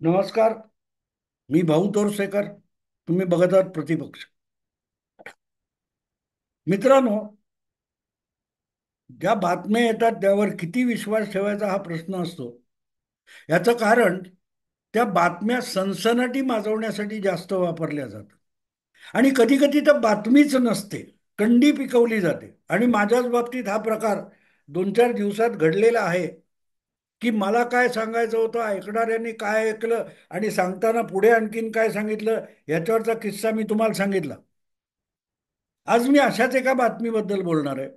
नमस्कार. मी भाऊ तोरसेकर. तुम्ही बघत आहात प्रतिपक्ष. मित्रांनो, ज्या बातम्या येतात त्यावर किती विश्वास ठेवायचा हा प्रश्न असतो. याचं कारण त्या बातम्या सनसनाटी माजवण्यासाठी जास्त वापरल्या जातात आणि कधी कधी तर बातमीच नसते, कंडी पिकवली जाते. आणि माझ्याच बाबतीत हा प्रकार 2-4 दिवसात घडलेला आहे की मला काय सांगायचं होतं, ऐकणाऱ्यांनी काय ऐकलं आणि सांगताना पुढे आणखीन काय सांगितलं, याच्यावरचा किस्सा मी तुम्हाला सांगितला. आज मी अशाच एका बातमीबद्दल बोलणार आहे.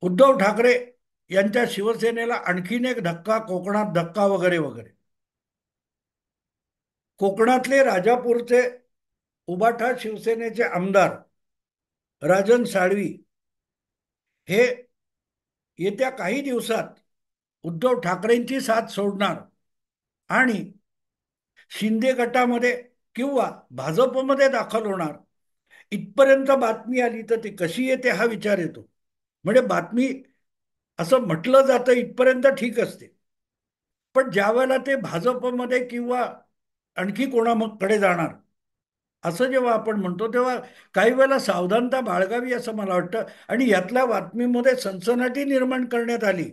उद्धव ठाकरे यांच्या शिवसेनेला आणखीन एक धक्का, कोकणात धक्का वगैरे वगैरे. कोकणातले राजापूरचे उबाठा शिवसेनेचे आमदार राजन साळवी हे येत्या काही दिवसात उद्धव ठाकरेंची साथ सोडणार आणि शिंदे गटामध्ये किंवा भाजपमध्ये दाखल होणार, इथपर्यंत बातमी आली. तर ती कशी येते हा विचार येतो. म्हणजे बातमी असं म्हटलं जातं इथपर्यंत ठीक असते, पण ज्या वेळेला ते भाजपमध्ये किंवा आणखी कोणाकडे जाणार असं जेव्हा आपण म्हणतो, तेव्हा काही वेळेला सावधानता बाळगावी असं मला वाटतं. आणि यातल्या बातमीमध्ये सनसनाटी निर्माण करण्यात आली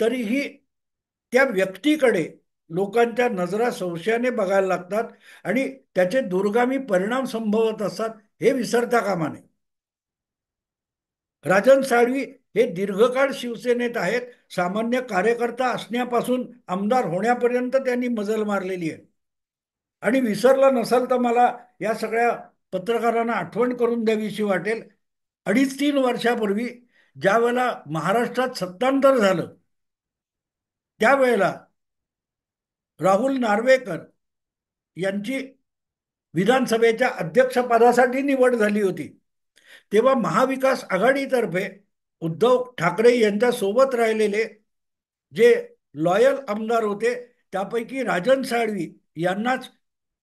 तरीही त्या व्यक्तीकडे लोकांच्या नजरा संशयाने बघायला लागतात आणि त्याचे दूरगामी परिणाम संभवत असतात, हे विसरता कामा नये. राजन साळवी हे दीर्घकाळ शिवसेनेत आहेत. सामान्य कार्यकर्ता असण्यापासून आमदार होण्यापर्यंत त्यांनी मजल मारलेली आहे. आणि विसरला नसाल तर मला या सगळ्या पत्रकारांना आठवण करून द्यावीशी वाटेल. 2.5-3 वर्षापूर्वी ज्या वेळेला महाराष्ट्रात सत्तांतर झालं, त्यावेळेला राहुल नार्वेकर यांची विधानसभेच्या अध्यक्षपदासाठी निवड झाली होती. तेव्हा महाविकास आघाडीतर्फे उद्धव ठाकरे यांच्या सोबत राहिलेले जे लॉयल आमदार होते, त्यापैकी राजन साळवी यांनाच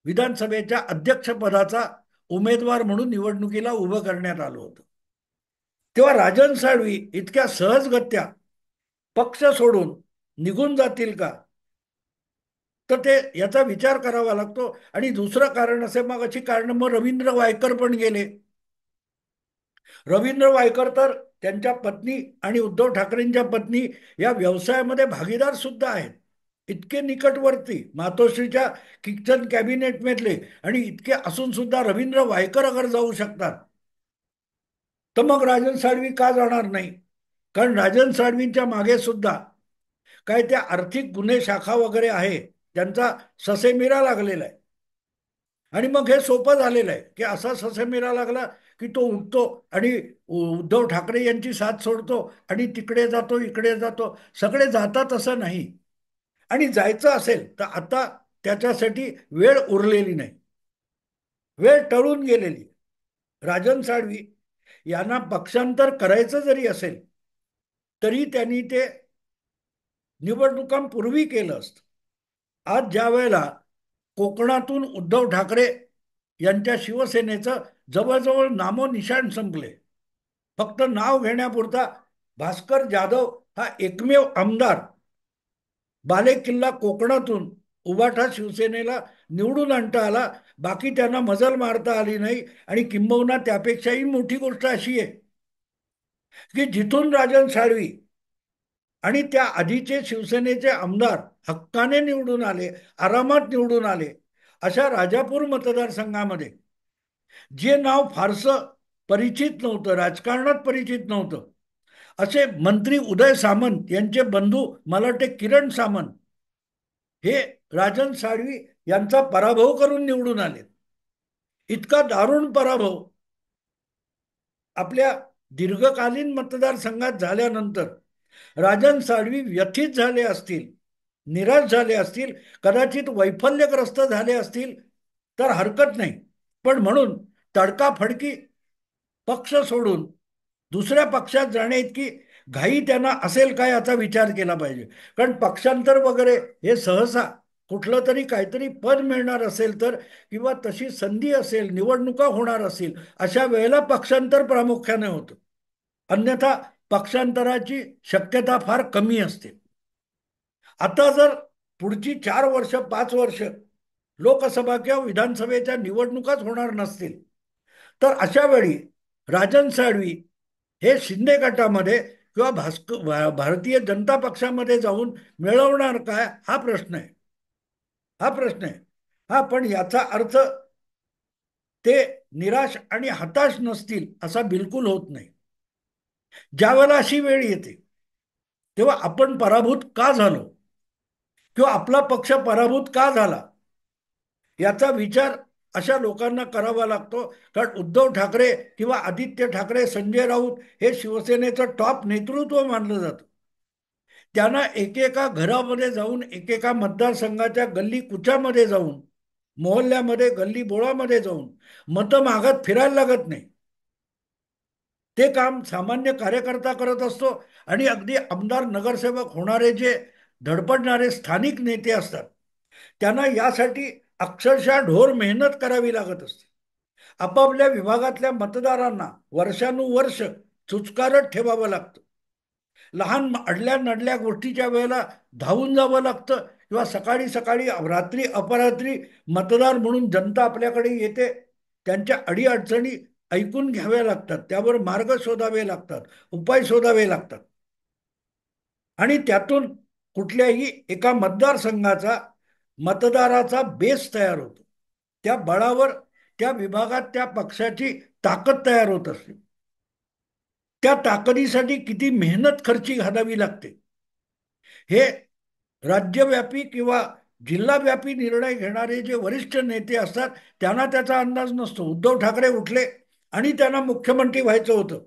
विधानसभेच्या अध्यक्षपदाचा उमेदवार म्हणून निवडणुकीला उभं करण्यात आलं होतं. तेव्हा राजन साळवी इतक्या सहजगत्या पक्ष सोडून निघून जातील का, तर ते याचा विचार करावा लागतो. आणि दुसरं कारण असे, मग अशी कारण, मग रवींद्र वायकर पण गेले. रवींद्र वायकर तर त्यांच्या पत्नी आणि उद्धव ठाकरेंच्या पत्नी या व्यवसायामध्ये भागीदार सुद्धा आहेत. इतके निकटवर्ती मातोश्रीच्या किचन कॅबिनेट मधले, आणि इतके असून सुद्धा रवींद्र वायकर अगर जाऊ शकतात, तर मग राजन साळवी का जाणार नाही? कारण राजन साळवींच्या मागे सुद्धा काय त्या आर्थिक गुन्हे शाखा वगैरे आहे, त्यांचा ससेमिरा लागलेला आहे. आणि मग हे सोपं झालेलं आहे की असा ससेमिरा लागला की तो उठतो आणि उद्धव ठाकरे यांची साथ सोडतो आणि तिकडे जातो, इकडे जातो. सगळे जातात असं नाही. आणि जायचं असेल तर आता त्याच्यासाठी वेळ उरलेली नाही, वेळ टळून गेलेली. राजन साळवी यांना पक्षांतर करायचं जरी असेल तरी त्यांनी ते निवडणुकांपूर्वी केलं असतं. आज ज्या वेळेला कोकणातून उद्धव ठाकरे यांच्या शिवसेनेचं जवळजवळ नामोनिशाण संपले, फक्त नाव घेण्यापुरता भास्कर जाधव हा एकमेव आमदार बालेकिल्ला कोकणातून उबाठा शिवसेनेला निवडून आणता आला. बाकी त्यांना मजल मारता आली नाही. आणि किंबहुना त्यापेक्षाही मोठी गोष्ट अशी आहे की जिथून राजन साळवी आणि त्या आधीचे शिवसेनेचे आमदार हक्काने निवडून आले, आरामात निवडून आले, अशा राजापूर मतदारसंघामध्ये जे नाव फारसं परिचित नव्हतं, राजकारणात परिचित नव्हतं, असे मंत्री उदय सामंत यांचे बंधू, मला वाटते किरण सामंत, हे राजन साळवी यांचा पराभव करून निवडून आले. इतका दारुण पराभव आपल्या दीर्घकालीन मतदारसंघात झाल्यानंतर राजन साळवी व्यथित झाले असतील, निराश झाले असतील, कदाचित वैफल्यग्रस्त झाले असतील तर हरकत नाही. पण म्हणून तडकाफडकी पक्ष सोडून दुसऱ्या पक्षात जाण्याइतकी घाई त्यांना असेल काय याचा विचार केला पाहिजे. कारण पक्षांतर वगैरे हे सहसा कुठलं तरी काहीतरी पद मिळणार असेल तर, किंवा तशी संधी असेल, निवडणुका होणार असतील, अशा वेळेला पक्षांतर प्रामुख्याने होतं. अन्यथा पक्षांतराची शक्यता फार कमी असते. आता जर पुढची 4 वर्ष 5 वर्ष लोकसभा किंवा विधानसभेच्या निवडणुकाच होणार नसतील, तर अशा वेळी राजन साळवी हे शिंदे गटामध्ये किंवा भारतीय जनता पक्षामध्ये जाऊन मिळवणार काय, हा प्रश्न आहे. हा प्रश्न आहे. हा, पण याचा अर्थ ते निराश आणि हताश नसतील असा बिलकुल होत नाही. ज्या वेळेला अशी वेळ येते तेव्हा आपण पराभूत का झालो किंवा आपला पक्ष पराभूत का झाला याचा विचार अशा लोकांना करावा लागतो. कारण उद्धव ठाकरे किंवा आदित्य ठाकरे, संजय राऊत हे शिवसेनेचं टॉप नेतृत्व मानलं जातं. त्यांना एकेका घरामध्ये जाऊन, एकेका मतदारसंघाच्या गल्ली कुच्यामध्ये जाऊन, मोहल्ल्यामध्ये गल्ली बोळामध्ये जाऊन मतं मागत फिरायला लागत नाही. ते काम सामान्य कार्यकर्ता करत असतो. आणि अगदी आमदार नगरसेवक होणारे जे धडपडणारे स्थानिक नेते असतात त्यांना यासाठी अक्षरशः ढोर मेहनत करावी लागत असते. आपापल्या विभागातल्या मतदारांना वर्षानुवर्ष चुचकारत ठेवावं लागतं. लहान अडल्या नडल्या गोष्टीच्या वेळेला धावून जावं लागतं, किंवा सकाळी सकाळी रात्री अपरात्री मतदार म्हणून जनता आपल्याकडे येते, त्यांच्या अडीअडचणी ऐकून घ्याव्या लागतात, त्यावर मार्ग शोधावे लागतात, उपाय शोधावे लागतात. आणि त्यातून कुठल्याही एका मतदारसंघाचा मतदाराचा बेस तयार होतो. त्या बळावर त्या विभागात त्या पक्षाची ताकद तयार होत असते. त्या ताकदीसाठी किती मेहनत खर्ची घालावी लागते हे राज्यव्यापी किंवा जिल्हाव्यापी निर्णय घेणारे जे वरिष्ठ नेते असतात त्यांना त्याचा अंदाज नसतो. उद्धव ठाकरे उठले आणि त्यांना मुख्यमंत्री व्हायचं होतं,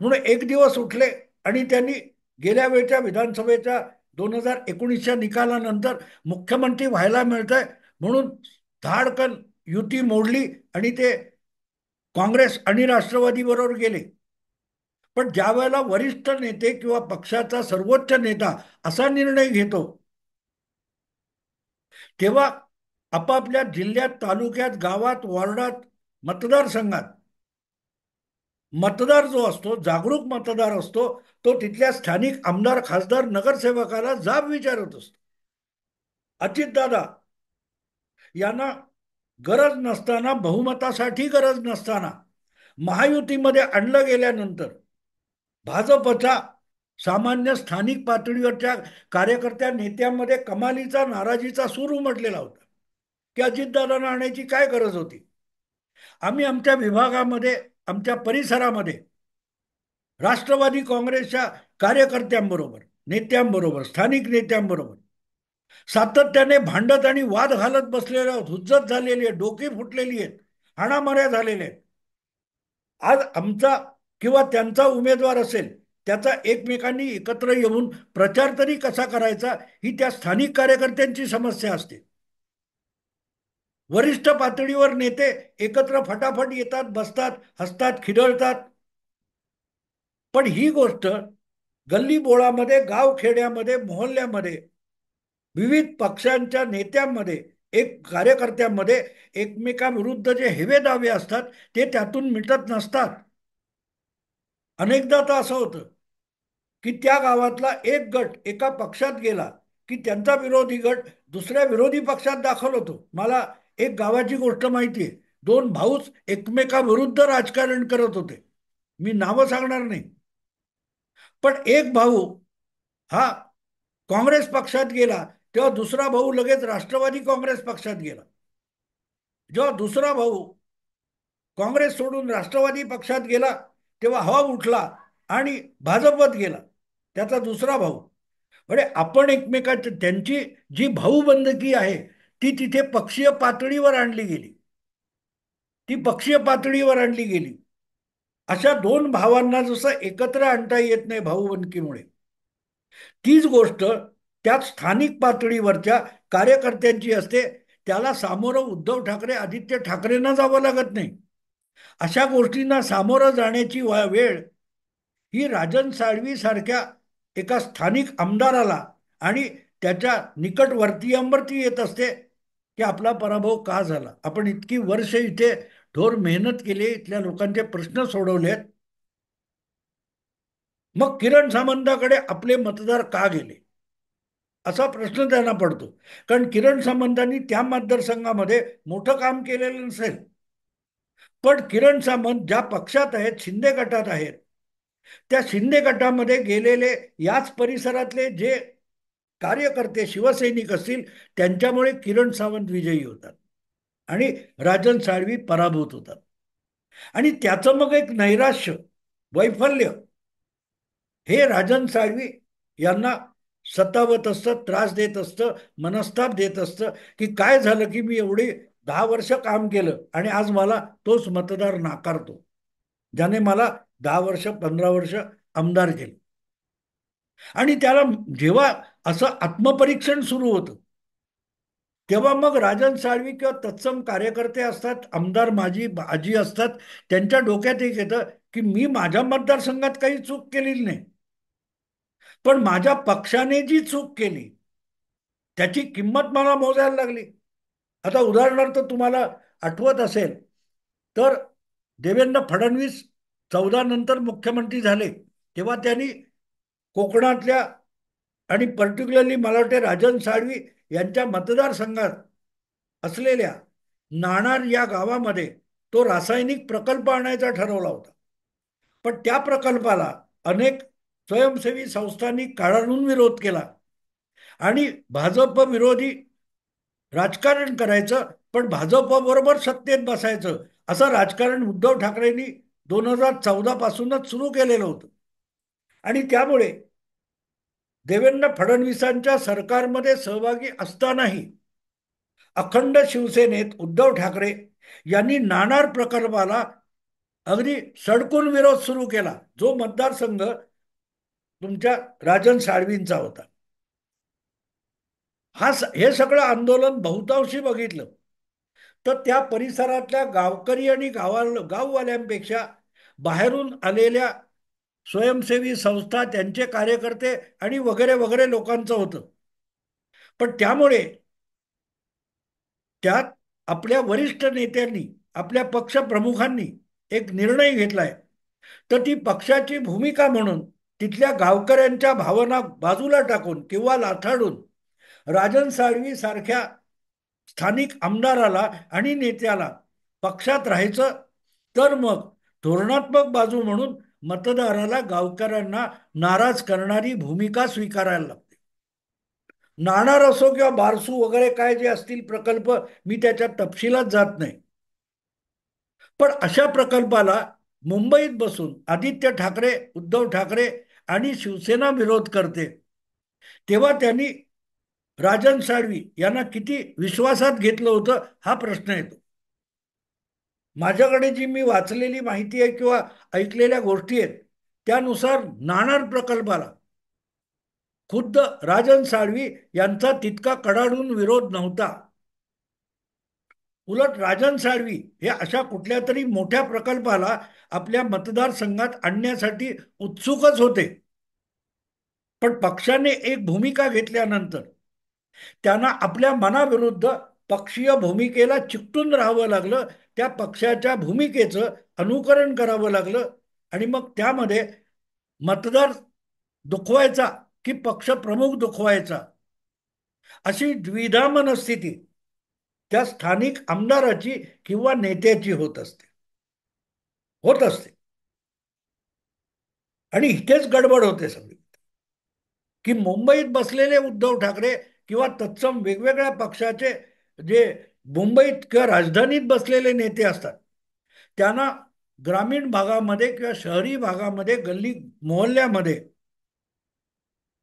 म्हणून एक दिवस उठले आणि त्यांनी गेल्या वेळच्या विधानसभेच्या 2019च्या निकालानंतर मुख्यमंत्री व्हायला मिळत आहे म्हणून धाडकन युती मोडली आणि ते काँग्रेस आणि राष्ट्रवादी बरोबर गेले. पण ज्या वेळेला वरिष्ठ नेते किंवा पक्षाचा सर्वोच्च नेता असा निर्णय घेतो तेव्हा आपापल्या जिल्ह्यात, तालुक्यात, गावात, वॉर्डात, मतदारसंघात मतदार जो असतो, जागरूक मतदार असतो, तो तिथल्या स्थानिक आमदार, खासदार, नगरसेवकाला जाब विचारत असतो. अजितदादा यांना गरज नसताना, बहुमतासाठी गरज नसताना महायुतीमध्ये आणलं गेल्यानंतर भाजपचा सामान्य स्थानिक पातळीवरच्या कार्यकर्त्या नेत्यांमध्ये कमालीचा, नाराजीचा सूर उमटलेला होता की अजितदादांना आणायची काय गरज होती. आम्ही आमच्या विभागामध्ये, आमच्या परिसरामध्ये राष्ट्रवादी काँग्रेसच्या कार्यकर्त्यांबरोबर, नेत्यांबरोबर, स्थानिक नेत्यांबरोबर सातत्याने भांडत आणि वाद घालत बसलेले आहोत. हुज्जत झालेली आहे, डोकी फुटलेली आहेत, हाणामाऱ्या झालेल्या आहेत. आज आमचा किंवा त्यांचा उमेदवार असेल त्याचा एकमेकांनी एकत्र येऊन प्रचार तरी कसा करायचा ही त्या स्थानिक कार्यकर्त्यांची समस्या असते. वरिष्ठ पातळीवर नेते एकत्र फटाफट येतात, बसतात, हसतात, खिदळतात. पण ही गोष्ट गल्ली बोळामध्ये, गावखेड्यामध्ये, मोहल्ल्यामध्ये, विविध पक्षांच्या नेत्यांमध्ये, एक कार्यकर्त्यांमध्ये एकमेकाविरुद्ध जे हेवे दावे असतात ते त्यातून मिटत नसतात. अनेकदा तर असं होतं की त्या गावातला एक गट एका पक्षात गेला की त्यांचा विरोधी गट दुसऱ्या विरोधी पक्षात दाखल होतो. मला एक गावाची गोष्ट माहिती आहे. दोन भाऊच एकमेकाविरुद्ध राजकारण करत होते. मी नावं सांगणार नाही. पण एक भाऊ हा काँग्रेस पक्षात गेला तेव्हा दुसरा भाऊ लगेच राष्ट्रवादी काँग्रेस पक्षात गेला. जेव्हा दुसरा भाऊ काँग्रेस सोडून राष्ट्रवादी पक्षात गेला तेव्हा हवा उठला आणि भाजपत गेला त्याचा दुसरा भाऊ. म्हणजे आपण एकमेकांची, त्यांची जी भाऊबंदकी आहे ती तिथे पक्षीय पातळीवर आणली गेली. ती पक्षीय पातळीवर आणली गेली. अशा दोन भावांना जसं एकत्र आणता येत नाही भाऊबंदकीमुळे, तीच गोष्ट त्यात स्थानिक पातळीवरच्या कार्यकर्त्यांची असते. त्याला सामोरं उद्धव ठाकरे, आदित्य ठाकरेंना जावं लागत नाही. अशा गोष्टींना सामोरं जाण्याची वेळ ही राजन साळवी सारख्या एका स्थानिक आमदाराला आणि त्याच्या निकटवर्तीयांवरती येत असते की आपला पराभव का झाला. आपण इतकी वर्ष इथे ढोर मेहनत केली, इथल्या लोकांचे प्रश्न सोडवलेत, मग किरण सामंताकडे आपले मतदार का गेले. असा प्रश्न त्यांना पडतो. कारण किरण सामंतांनी त्या मतदारसंघामध्ये मोठं काम केलेलं नसेल, पण किरण सामंत ज्या पक्षात आहेत, शिंदे गटात आहेत, त्या शिंदे गटामध्ये गेलेले याच परिसरातले जे कार्यकर्ते शिवसैनिक असतील, त्यांच्यामुळे किरण सावंत विजयी होतात आणि राजन साळवी पराभूत होतात. आणि त्याचं मग एक नैराश्य, वैफल्य, हे राजन साळवी यांना सतावत असतं, त्रास देत असतं, मनस्ताप देत असतं, की काय झालं की मी एवढी 10 वर्ष काम केलं आणि आज मला तोच मतदार नाकारतो, ज्याने मला 10 वर्ष 15 वर्ष आमदार केलं. आणि त्याला जेव्हा असं आत्मपरीक्षण सुरू होतं, तेव्हा मग राजन साळवी किंवा तत्सम कार्यकर्ते असतात, आमदार माझी आजी असतात, त्यांच्या डोक्यात एक येतं की मी माझ्या मतदारसंघात काही चूक केलेली नाही, पण माझ्या पक्षाने जी चूक केली त्याची किंमत मला मोजायला लागली. आता उदाहरणार्थ तुम्हाला आठवत असेल तर देवेंद्र फडणवीस 14 नंतर मुख्यमंत्री झाले, तेव्हा त्यांनी कोकणातल्या आणि पर्टिक्युलरली मला वाटते राजन साळवी यांच्या मतदारसंघात असलेल्या नाणार या गावामध्ये तो रासायनिक प्रकल्प आणायचा ठरवला होता. पण त्या प्रकल्पाला अनेक स्वयंसेवी संस्थांनी कडाडून विरोध केला आणि भाजप विरोधी राजकारण करायचं, पण भाजप बरोबर सत्तेत बसायचं, असं राजकारण उद्धव ठाकरेंनी 2014 पासूनच सुरू केलेलं होतं. आणि त्यामुळे देवेंद्र फडणवीसांच्या सरकारमध्ये सहभागी असतानाही अखंड शिवसेनेत उद्धव ठाकरे यांनी नाणार प्रकल्पाला अगदी सडकून विरोध सुरू केला, जो मतदारसंघ तुमच्या राजन साळवींचा होता. हे सगळं आंदोलन बहुतांशी बघितलं तर त्या परिसरातल्या गावकरी आणि गाववाल्यांपेक्षा बाहेरून आलेल्या स्वयंसेवी संस्था, त्यांचे कार्यकर्ते आणि वगैरे वगैरे लोकांचं होतं. पण त्यामुळे त्यात आपल्या वरिष्ठ नेत्यांनी, आपल्या पक्षप्रमुखांनी एक निर्णय घेतलाय, तर ती पक्षाची भूमिका म्हणून तिथल्या गावकऱ्यांच्या भावना बाजूला टाकून किंवा लाथाडून राजन साळवी सारख्या स्थानिक आमदाराला आणि नेत्याला पक्षात राहायचं, तर मग धोरणात्मक बाजू म्हणून मतदाराला, गावकऱ्यांना नाराज करणारी भूमिका स्वीकारायला लागते. नाणार असो किंवा बारसू वगैरे काय जे असतील प्रकल्प, मी त्याच्या तपशिलात जात नाही, पण अशा प्रकल्पाला मुंबईत बसून आदित्य ठाकरे, उद्धव ठाकरे आणि शिवसेना विरोध करते, तेव्हा त्यांनी राजन साळवी यांना किती विश्वासात घेतलं होतं, हा प्रश्न येतो. माझ्याकडे जी मी वाचलेली माहिती आहे किंवा ऐकलेल्या गोष्टी आहेत, त्यानुसार नाणार प्रकल्पाला खुद्द राजन साळवी यांचा तितका कडाडून विरोध नव्हता. उलट राजन साळवी हे अशा कुठल्या तरी मोठ्या प्रकल्पाला आपल्या मतदारसंघात आणण्यासाठी उत्सुकच होते. पण पक्षाने एक भूमिका घेतल्यानंतर त्यांना आपल्या मनाविरुद्ध पक्षीय भूमिकेला चिकटून राहावं लागलं, त्या पक्षाच्या भूमिकेचं अनुकरण करावं लागलं. आणि मग त्यामध्ये मतदार दुखवायचा की पक्षप्रमुख दुखवायचा, अशी द्विधा मनस्थिती त्या स्थानिक आमदाराची किंवा नेत्याची होत असते. आणि इथेच गडबड होते सगळी, की मुंबईत बसलेले उद्धव ठाकरे किंवा तत्सम वेगवेगळ्या पक्षाचे जे मुंबईत किंवा राजधानीत बसलेले नेते असतात, त्यांना ग्रामीण भागामध्ये किंवा शहरी भागामध्ये, गल्ली मोहल्ल्यामध्ये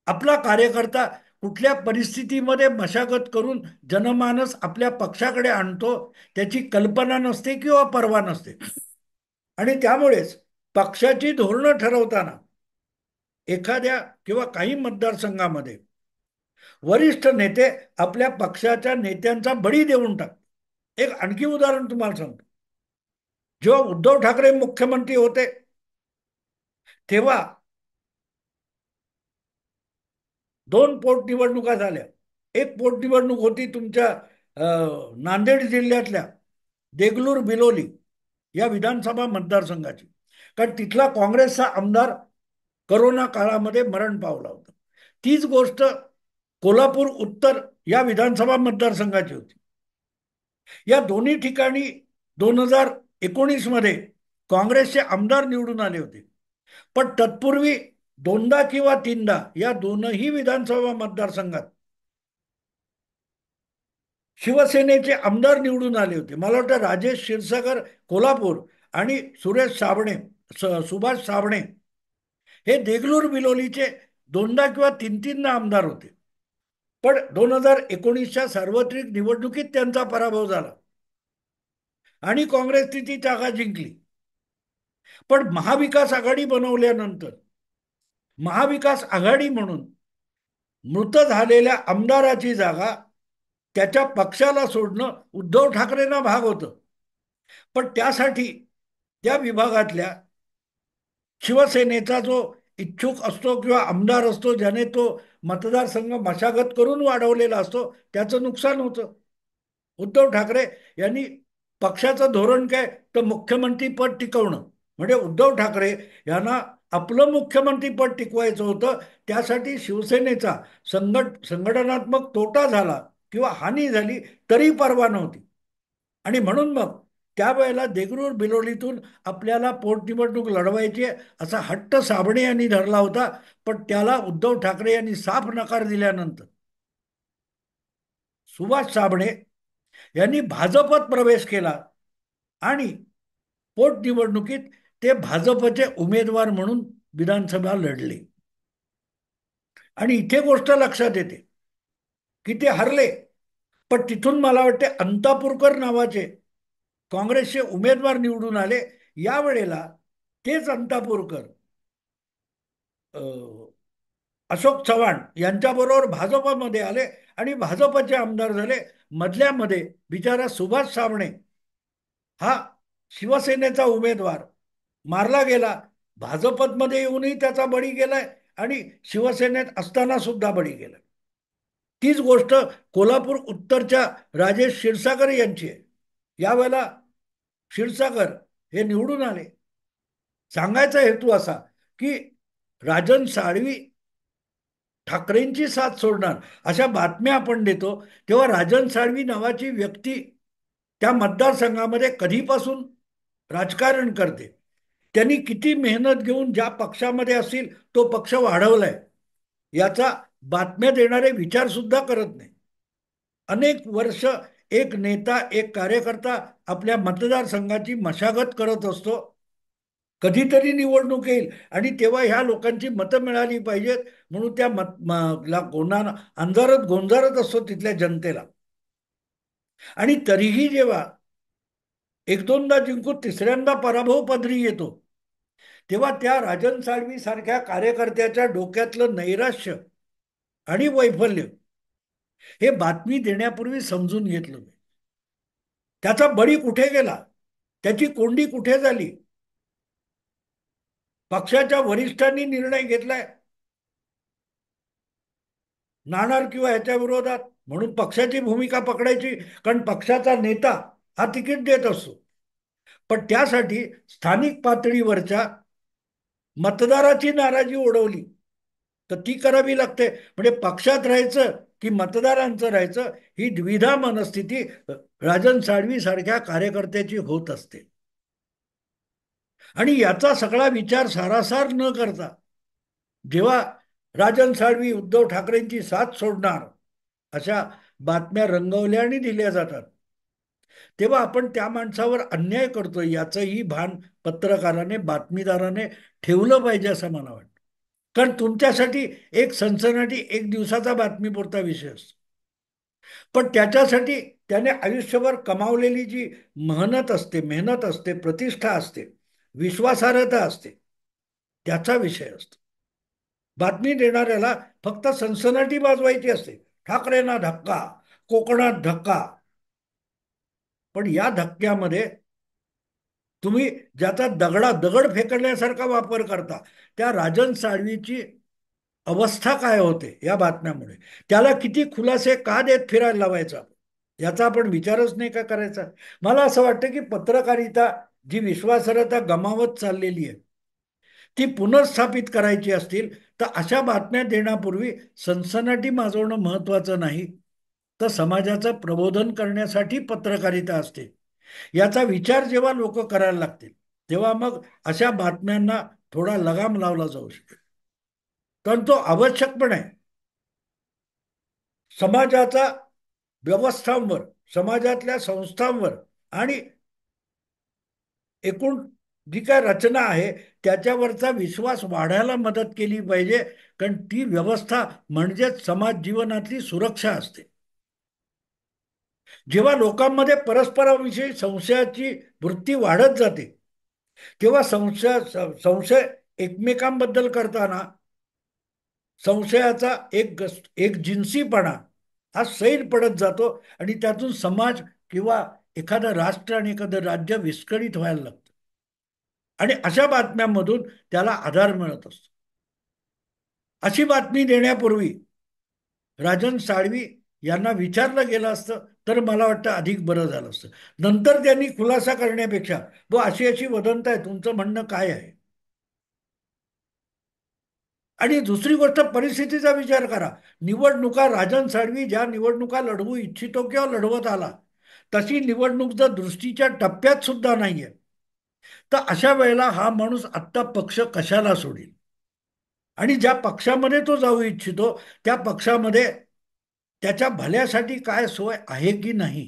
आपला कार्यकर्ता कुठल्या परिस्थितीमध्ये मशागत करून जनमानस आपल्या पक्षाकडे आणतो, त्याची कल्पना नसते किंवा पर्वा नसते. आणि त्यामुळेच पक्षाची धोरणं ठरवताना एखाद्या किंवा काही मतदारसंघामध्ये वरिष्ठ नेते आपल्या पक्षाच्या नेत्यांचा बळी देऊन टाकतात. एक आणखी उदाहरण तुम्हाला सांगतो. जेव्हा उद्धव ठाकरे मुख्यमंत्री होते, तेव्हा 2 पोटनिवडणुका झाल्या. एक पोटनिवडणूक होती तुमच्या नांदेड जिल्ह्यातल्या देगलूर बिलोली या विधानसभा मतदारसंघाची, कारण तिथला काँग्रेसचा आमदार करोना काळामध्ये मरण पावला होता. तीच गोष्ट कोल्हापूर उत्तर या विधानसभा मतदारसंघाची होती. या दोन्ही ठिकाणी 2019 मध्ये काँग्रेसचे आमदार निवडून आले होते. पण तत्पूर्वी दोनदा किंवा तीनदा या दोनही विधानसभा मतदारसंघात शिवसेनेचे आमदार निवडून आले होते. मला वाटतं राजेश क्षीरसागर कोल्हापूर आणि सुरेश साबणे, सुभाष साबणे हे देगलूर बिलोलीचे दोनदा किंवा तीन तीनदा आमदार होते. पण 2019च्या सार्वत्रिक निवडणुकीत त्यांचा पराभव झाला आणि काँग्रेसने ती जागा जिंकली. पण महाविकास आघाडी बनवल्यानंतर महाविकास आघाडी म्हणून मृत झालेल्या आमदाराची जागा त्याच्या पक्षाला सोडणं उद्धव ठाकरेंना भाग होतं. पण त्यासाठी त्या विभागातल्या शिवसेनेचा जो इच्छुक असतो किंवा आमदार असतो, ज्याने तो मतदारसंघ मशागत करून वाढवलेला असतो, त्याचं नुकसान होतं. उद्धव ठाकरे यांनी पक्षाचं धोरण काय, तर मुख्यमंत्रीपद टिकवणं. म्हणजे उद्धव ठाकरे यांना आपलं मुख्यमंत्रीपद टिकवायचं होतं. त्यासाठी शिवसेनेचा संघटनात्मक तोटा झाला किंवा हानी झाली तरी पर्वा नव्हती. आणि म्हणून मग त्यावेळेला देगलूर बिलोलीतून आपल्याला पोटनिवडणूक लढवायची असा हट्ट साबणे यांनी धरला होता. पण त्याला उद्धव ठाकरे यांनी साफ नकार दिल्यानंतर सुभाष साबणे यांनी भाजपत प्रवेश केला आणि पोटनिवडणुकीत ते भाजपचे उमेदवार म्हणून विधानसभा लढले. आणि इथे गोष्ट लक्षात येते की ते हरले. पण तिथून मला वाटते अंतापूरकर नावाचे काँग्रेसचे उमेदवार निवडून आले. यावेळेला तेच अंतापूरकर अशोक चव्हाण यांच्याबरोबर भाजपमध्ये आले आणि भाजपचे आमदार झाले. मधल्यामध्ये बिचारा सुभाष साबणे हा शिवसेनेचा उमेदवार मारला गेला. भाजपमध्ये येऊनही त्याचा बळी गेलाय आणि शिवसेनेत असताना सुद्धा बळी गेलाय. तीच गोष्ट कोल्हापूर उत्तरच्या राजेश क्षीरसागर यांची आहे. यावेळेला क्षीरसागर हे निवडून आले. सांगायचा हेतू असा की राजन साळवी ठाकरेंची साथ सोडणार अशा बातम्या आपण देतो, तेव्हा राजन साळवी नावाची व्यक्ती त्या मतदारसंघामध्ये कधीपासून राजकारण करते, त्यांनी किती मेहनत घेऊन ज्या पक्षामध्ये असतील तो पक्ष वाढवलाय याचा बातम्या देणारे विचार सुद्धा करत नाही. अनेक वर्ष एक नेता, एक कार्यकर्ता आपल्या मतदारसंघाची मशागत करत असतो. कधीतरी निवडणूक येईल आणि तेव्हा ह्या लोकांची मतं मिळाली पाहिजेत म्हणून त्या अंधारात गोंजारत असतो तिथल्या जनतेला. आणि तरीही जेव्हा एक दोनदा जिंकून तिसऱ्यांदा पराभव पदरी येतो, तेव्हा त्या राजन साळवी सारख्या कार्यकर्त्याच्या डोक्यातलं नैराश्य आणि वैफल्य हे बातमी देण्यापूर्वी समजून घेतलं. त्याचा बळी कुठे गेला, त्याची कोंडी कुठे झाली. पक्षाच्या वरिष्ठांनी निर्णय घेतलाय नाणार किंवा ह्याच्या विरोधात, म्हणून पक्षाची भूमिका पकडायची, कारण पक्षाचा नेता हा तिकीट देत असतो. पण त्यासाठी स्थानिक पातळीवरच्या मतदाराची नाराजी ओढवली तर ती करावी लागते. म्हणजे पक्षात राहायचं की मतदारांचं राहायचं, ही द्विधा मनस्थिती राजन साळवी सारख्या कार्यकर्त्याची होत असते. आणि याचा सगळा विचार सारासार न करता जेव्हा राजन साळवी उद्धव ठाकरेंची साथ सोडणार अशा बातम्या रंगवल्या आणि दिल्या जातात, तेव्हा आपण त्या माणसावर अन्याय करतोय याचंही भान पत्रकाराने, बातमीदाराने ठेवलं पाहिजे असं मला वाटतं. कारण तुमच्यासाठी एक सनसनाटी एक दिवसाचा बातमीपुरता विषय असतो, पण त्याच्यासाठी त्याने आयुष्यभर कमावलेली जी मेहनत असते, प्रतिष्ठा असते, विश्वासार्हता असते, त्याचा विषय असतो. बातमी देणाऱ्याला फक्त सनसनाटी वाजवायची असते, ठाकरेंना धक्का, कोकणात धक्का. पण या धक्क्यामध्ये तुम्ही ज्याचा दगड फेकण्यासारखा वापर करता, त्या राजन साळवीची अवस्था काय होते या बातम्यामुळे, त्याला किती खुलासे का देत फिरायला लावायचा याचा आपण विचारच नाही का करायचा. मला असं वाटतं की पत्रकारिता जी विश्वासार्हता गमावत चाललेली आहे ती पुनर्स्थापित करायची असतील तर अशा बातम्या देण्यापूर्वी सनसनाटी माजवणं महत्वाचं नाही, तर समाजाचं प्रबोधन करण्यासाठी पत्रकारिता असते. याचा विचार जेव्हा लोक करायला लागतील तेव्हा मग अशा बातम्यांना थोडा लगाम लावला जाऊ शकेल. कारण तो आवश्यक पण आहे. समाजाचा व्यवस्थांवर, समाजातल्या संस्थांवर आणि एकूण जी काय रचना आहे त्याच्यावरचा विश्वास वाढायला मदत केली पाहिजे. कारण ती व्यवस्था म्हणजेच समाज जीवनातली सुरक्षा असते. जेव्हा लोकांमध्ये परस्पराविषयी संशयाची वृत्ती वाढत जाते तेव्हा संशय एकमेकांबद्दल करताना संशयाचा एक जिन्सीपणा हा सैल पडत जातो आणि त्यातून समाज किंवा एखादं राष्ट्र आणि एखादं राज्य विस्कळीत व्हायला लागतं. आणि अशा बातम्यांमधून त्याला आधार मिळत असतो. अशी बातमी देण्यापूर्वी राजन साळवी यांना विचारलं गेलं असतं तर मला वाटतं अधिक बरं झालं असतं. नंतर त्यांनी खुलासा करण्यापेक्षा व अशी अशी वदंत आहे, तुमचं म्हणणं काय आहे. आणि दुसरी गोष्ट, परिस्थितीचा विचार करा. निवडणुका राजन साळवी ज्या निवडणुका लढवू इच्छितो किंवा लढवत आला तशी निवडणूक जर दृष्टीच्या टप्प्यात सुद्धा नाहीये तर अशा वेळेला हा माणूस आत्ता पक्ष कशाला सोडेल. आणि ज्या पक्षामध्ये तो जाऊ इच्छितो त्या पक्षामध्ये त्याच्या भल्यासाठी काय सोय आहे की नाही,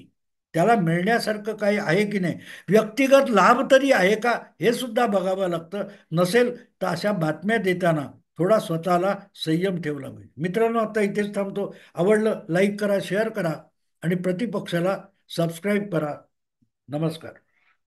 त्याला मिळण्यासारखं काही आहे की नाही, व्यक्तिगत लाभ तरी आहे का हे सुद्धा बघावं लागतं. नसेल तर अशा बातम्या देताना थोडा स्वतःला संयम ठेवला पाहिजे. मित्रांनो, आता इथेच थांबतो. आवडलं लाईक करा, शेअर करा आणि प्रतिपक्षाला सबस्क्राईब करा. नमस्कार.